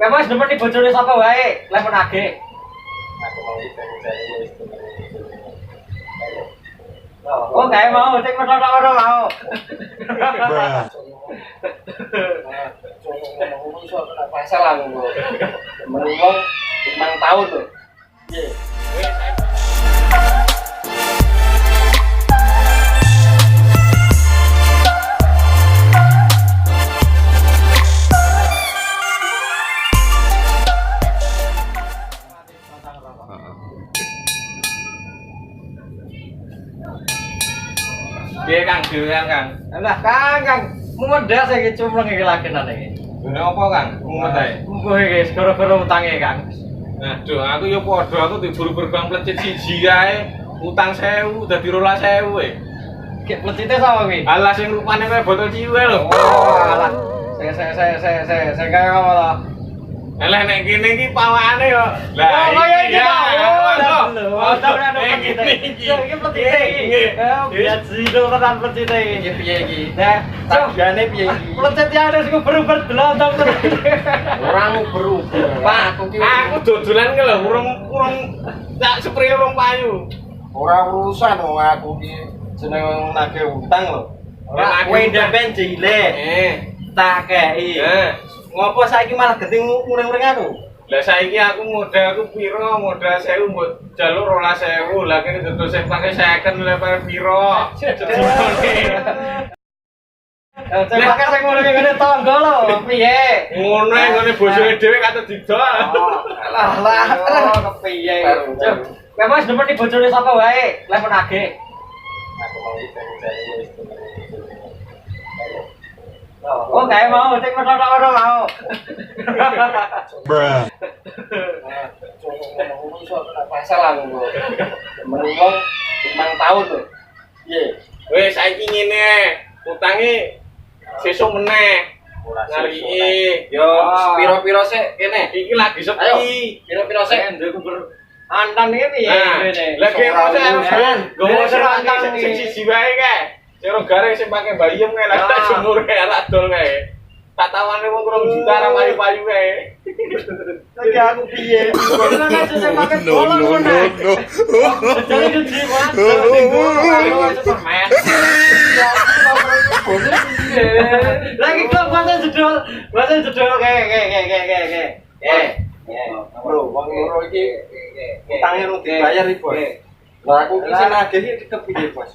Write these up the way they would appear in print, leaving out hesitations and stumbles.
Kowe wis nemeni bojone sapa wae, lek menage. Aku mau cari wis Oh, kayak mau, cek foto-foto mau. Masalah aku. Menunggu 5 tahun tuh. Piye Kang, dhewean Kang. Lah Kang, mumet saiki cumleng iki lagenan iki. Gune apa Kang? Mumet ae. Mbuh iki gara-gara utange Kang. Aduh, aku ya padha aku diburu-buru bang plecit siji ae. Utang 1000 dadi 12.000 e. Ki plecite sapa kuwi? Alah sing rupane kaya botol ciwe lho. Oh, alah. Saya kaya apa to? Alah nek kene iki pawakane yo. Lah iki ya. Oh, Iki plecite iki. Biar sino tenan plecite iki piye iki? Nah, tagiane piye iki? Plecit ya harus berubah delotong terus. Orang berubah. Pak, Aku dodolan ki lho, urung tak spray urung payu. ora urusan wong aku ki jeneng nagih utang lho. Ora kowe ndempen jile. Tak kei. Ngopo saiki malah genting muring-muring aku? Lah saiki aku modalku piro? Modal 1000 mbok jaluk 12.000. Lah kene dodol sing pakai 50 level piro? Saya pakai sing ngono ngene tangga lho, piye? Ngono ae ngene bojone dhewe katut didol. Lah, kepiye? Kowe wis nemeni bojone sapa wae, lek menage. Aku mau cari wis Oh, kayak mau, cek foto-foto mau. Bruh. Masalah aku. Menunggu 5 tahun tuh. Piye? Wis saiki ngene, utange sesuk meneh. Ngariki. Yo, piro-piro sik kene. Iki lagi Ayo, sepi. piro-piro sik. Antan iki piye ngene? Lagi mose harus gowo Antan sing siji wae kae. Sing garing sing pake bayem kae lah tak jemur kae tak dol kae. Tak tawane wong 2 juta ra payu-payu kae. Lagi aku piye? Ngono aja sing pakai bola ngono. Jadi gede banget. Superman. Lagi klub bahasa jedul kayak. Bro, wong loro iki utange rung dibayar iki, Bos. Lah aku ki sing nagih iki kepiye, Bos?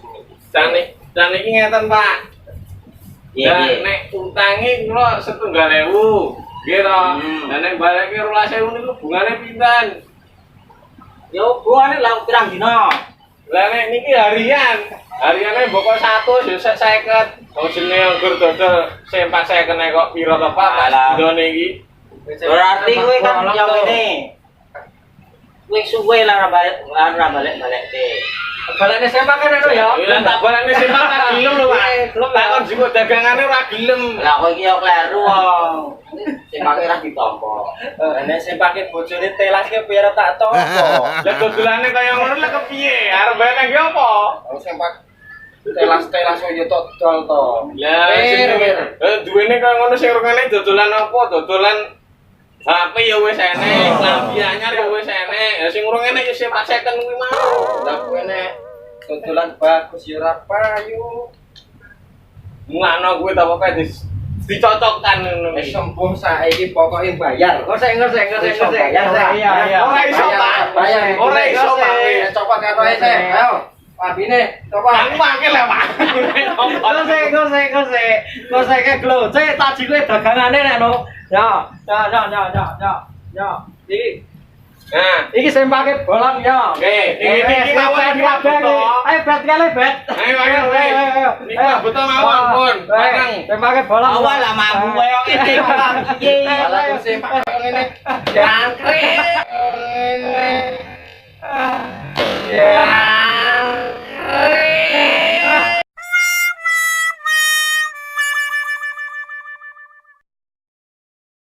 Dan iki ngeten, Pak. Dan nek utange kula 1.000. Nggih to. Lah nek baleke 12.000 niku bungane pinten? Yo, buane lah pirang dina. Lah nek niki harian. Hariane mbok 100 ya 50. Wong jenenge anggur dodol sing 450 kok piro to, Pak? Done iki. Berarti kowe kan yang ini. Kowe suwe lah balik deh. Balane saya makan anu ya. Lah tak balane sing tak gelem lho, Pak. Tak kon jiko dagangane ora gelem. Lah kowe iki yo kleru wong. Sing pake ra ditampa. Nek sing pake bojone telas ki biar tak tompo. Lah dodolane kaya ngono lek kepiye? Arep bayar nang apa? Wong sing pak telas yo tok dol to. Lah duwene kaya ngono sing rungane dodolan apa? Dodolan HP ya wis enek, lampi anyar ya wis enek. Ya sing urung enek ya sing 4.50 kuwi mau. Lah kowe nek dodolan bagus yo ora payu. Ngono kuwi ta pokoke dicocokkan ngono. Wis sembuh saiki pokoke bayar. Ngosek. Iya. Ora iso, Pak. Bayar. Ora iso, Pak. Copot karo sik. Ayo. Pabine, coba. Aku mangkel lah, Pak. Ngosek ke glo. Cek tak jikowe dagangane nek no. Ya. Iki sing pake bolong ya. Oke, iki mawon kabeh. Ayo bet kali bet. Ayo. Iki butuh mawon, pun. Bareng. Sing pake bolong. Awal lah mampu koyo ngene. Piye? Malah sing pake ngene. Jangkrik.